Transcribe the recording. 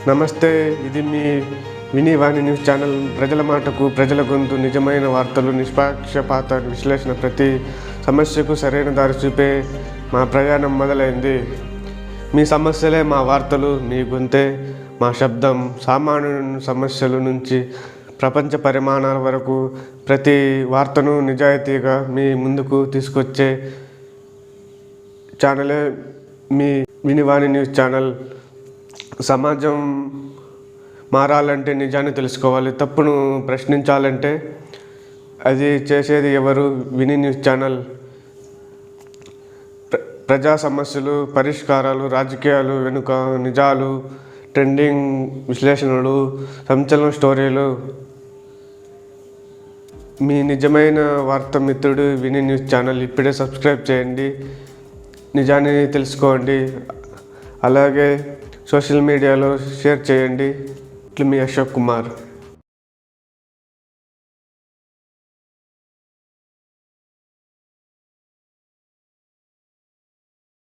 నమస్తే, ఇది మీ వినివాణి news channel. ప్రజల మాటకు ప్రజల గొంతు, నిజమైన వార్తలు, నిష్పక్షపాత విశ్లేషణ, ప్రతి సమస్యకు సరైన దారి చూపే మా ప్రయాణం మొదలైంది. మీ సమస్యలే మా వార్తలు, మీ గొంతే మా శబ్దం. సామాన్య సమస్యల నుంచి ప్రపంచ పరిమాణాల వరకు ప్రతి వార్తను నిజాయితీగా మీ ముందుకు తీసుకొచ్చే ఛానలే మీ వినివాణి న్యూస్ ఛానల్. సమాజం మారాలంటే నిజాన్ని తెలుసుకోవాలి, తప్పును ప్రశ్నించాలంటే అది చేసేది ఎవరు? విని న్యూస్ ఛానల్. ప్రజా సమస్యలు, పరిష్కారాలు, రాజకీయాలు వెనుక నిజాలు, ట్రెండింగ్ విశ్లేషణలు, సంచలన స్టోరీలు. మీ నిజమైన వార్తా మిత్రుడు విని న్యూస్ ఛానల్. ఇప్పుడే సబ్స్క్రైబ్ చేయండి, నిజాన్ని తెలుసుకోండి. అలాగే సోషల్ మీడియాలో షేర్ చేయండి. ఇట్లా మీ అశోక్ కుమార్.